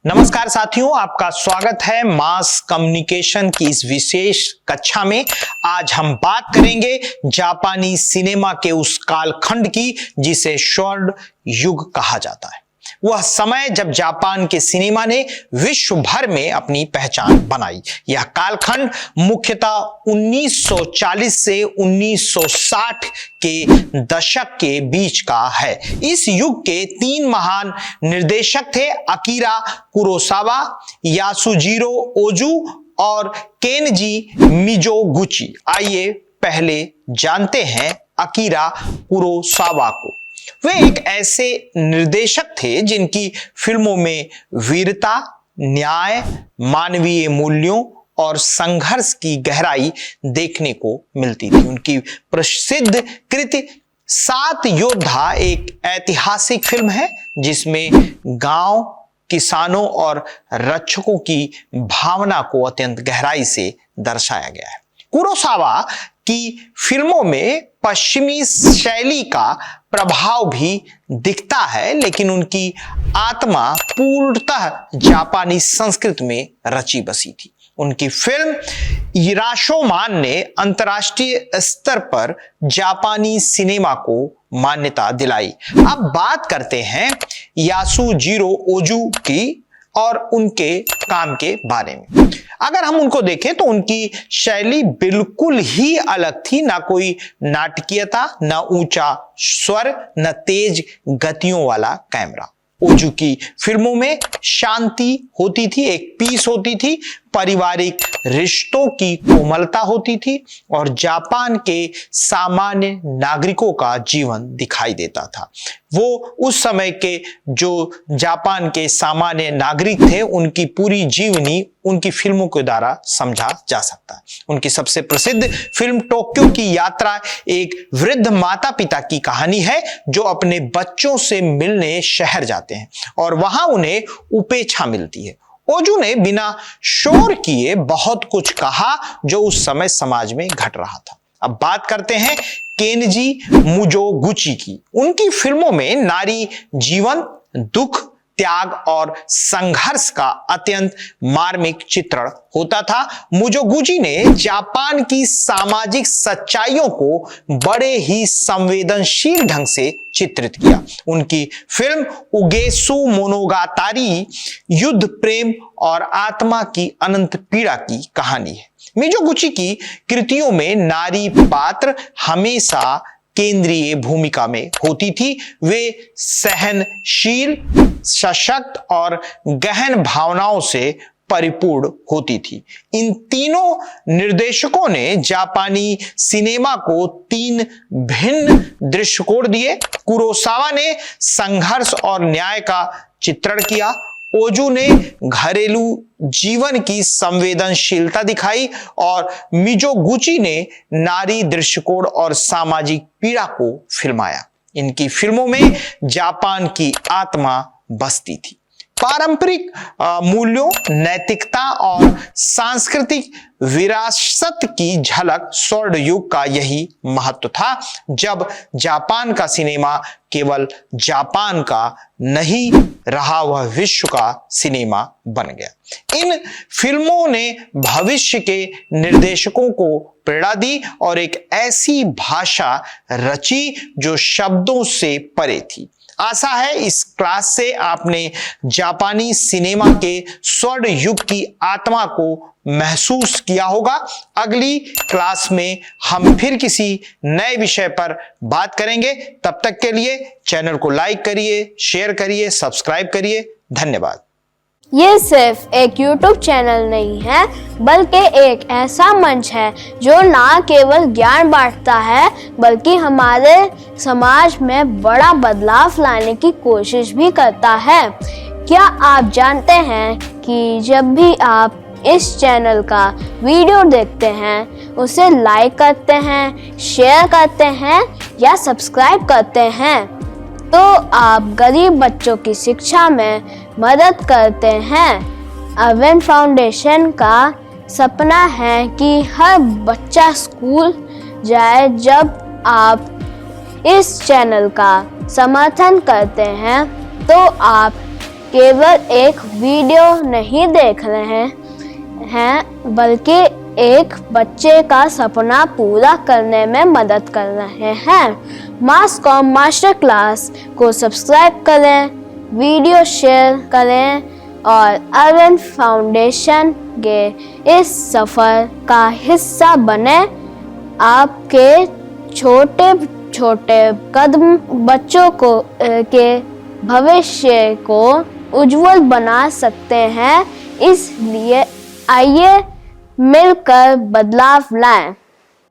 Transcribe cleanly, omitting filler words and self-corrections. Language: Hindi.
नमस्कार साथियों, आपका स्वागत है मास कम्युनिकेशन की इस विशेष कक्षा में। आज हम बात करेंगे जापानी सिनेमा के उस कालखंड की जिसे स्वर्ण युग कहा जाता है। वह समय जब जापान के सिनेमा ने विश्व भर में अपनी पहचान बनाई। यह कालखंड मुख्यतः 1940 से 1960 के दशक के बीच का है। इस युग के तीन महान निर्देशक थे, अकीरा कुरोसावा, यासुजीरो ओजू और केनजी मिज़ोगुची। आइए पहले जानते हैं अकीरा कुरोसावा को। वे एक ऐसे निर्देशक थे जिनकी फिल्मों में वीरता, न्याय, मानवीय मूल्यों और संघर्ष की गहराई देखने को मिलती थी। उनकी प्रसिद्ध कृति सात योद्धा एक ऐतिहासिक फिल्म है जिसमें गांव, किसानों और रक्षकों की भावना को अत्यंत गहराई से दर्शाया गया है। कुरोसावा की फिल्मों में पश्चिमी शैली का प्रभाव भी दिखता है, लेकिन उनकी आत्मा पूर्णतः जापानी संस्कृति में रची बसी थी। उनकी फिल्म इराशोमान ने अंतर्राष्ट्रीय स्तर पर जापानी सिनेमा को मान्यता दिलाई। अब बात करते हैं यासुजीरो ओजू की और उनके काम के बारे में। अगर हम उनको देखें तो उनकी शैली बिल्कुल ही अलग थी। ना कोई नाटकीयता, ना ऊंचा स्वर, न तेज गतियों वाला कैमरा। ओजू की फिल्मों में शांति होती थी, एक पीस होती थी, पारिवारिक रिश्तों की कोमलता होती थी और जापान के सामान्य नागरिकों का जीवन दिखाई देता था। वो उस समय के जो जापान के सामान्य नागरिक थे उनकी पूरी जीवनी उनकी फिल्मों के द्वारा समझा जा सकता है। उनकी सबसे प्रसिद्ध फिल्म टोक्यो की यात्रा एक वृद्ध माता पिता की कहानी है जो अपने बच्चों से मिलने शहर जाते हैं और वहां उन्हें उपेक्षा मिलती है। ओजू ने बिना शोर किए बहुत कुछ कहा जो उस समय समाज में घट रहा था। अब बात करते हैं केनजी मिज़ोगुची की। उनकी फिल्मों में नारी जीवन, दुख, त्याग और संघर्ष का अत्यंत मार्मिक चित्रण होता था। मिज़ोगुची ने जापान की सामाजिक सच्चाइयों को बड़े ही संवेदनशील ढंग से चित्रित किया। उनकी फिल्म उगेसु मोनोगातारी युद्ध, प्रेम और आत्मा की अनंत पीड़ा की कहानी है। मिज़ोगुची की कृतियों में नारी पात्र हमेशा केंद्रीय भूमिका में होती थी। वे सहनशील, सशक्त और गहन भावनाओं से परिपूर्ण होती थी। इन तीनों निर्देशकों ने जापानी सिनेमा को तीन भिन्न दृष्टिकोण दिए। कुरोसावा ने संघर्ष और न्याय का चित्रण किया, ओजू ने घरेलू जीवन की संवेदनशीलता दिखाई और मिज़ोगुची ने नारी दृष्टिकोण और सामाजिक पीड़ा को फिल्माया। इनकी फिल्मों में जापान की आत्मा बसती थी। पारंपरिक मूल्यों, नैतिकता और सांस्कृतिक विरासत की झलक स्वर्ण युग का यही महत्व था, जब जापान का सिनेमा केवल जापान का नहीं रहा, वह विश्व का सिनेमा बन गया। इन फिल्मों ने भविष्य के निर्देशकों को प्रेरणा दी और एक ऐसी भाषा रची जो शब्दों से परे थी। आशा है इस क्लास से आपने जापानी सिनेमा के स्वर्ण युग की आत्मा को महसूस किया होगा। अगली क्लास में हम फिर किसी नए विषय पर बात करेंगे। तब तक के लिए चैनल को लाइक करिए, शेयर करिए, सब्सक्राइब करिए। धन्यवाद। ये सिर्फ एक YouTube चैनल नहीं है, बल्कि एक ऐसा मंच है जो ना केवल ज्ञान बांटता है बल्कि हमारे समाज में बड़ा बदलाव लाने की कोशिश भी करता है। क्या आप जानते हैं कि जब भी आप इस चैनल का वीडियो देखते हैं, उसे लाइक करते हैं, शेयर करते हैं या सब्सक्राइब करते हैं, तो आप गरीब बच्चों की शिक्षा में मदद करते हैं। अवेन फाउंडेशन का सपना है कि हर बच्चा स्कूल जाए। जब आप इस चैनल का समर्थन करते हैं तो आप केवल एक वीडियो नहीं देख रहे हैं बल्कि एक बच्चे का सपना पूरा करने में मदद कर रहे हैं। मास कॉम मास्टर क्लास को सब्सक्राइब करें, वीडियो शेयर करें और अरविंद फाउंडेशन के इस सफ़र का हिस्सा बने। आपके छोटे छोटे कदम बच्चों को के भविष्य को उज्जवल बना सकते हैं। इसलिए आइए मिलकर बदलाव लाएं।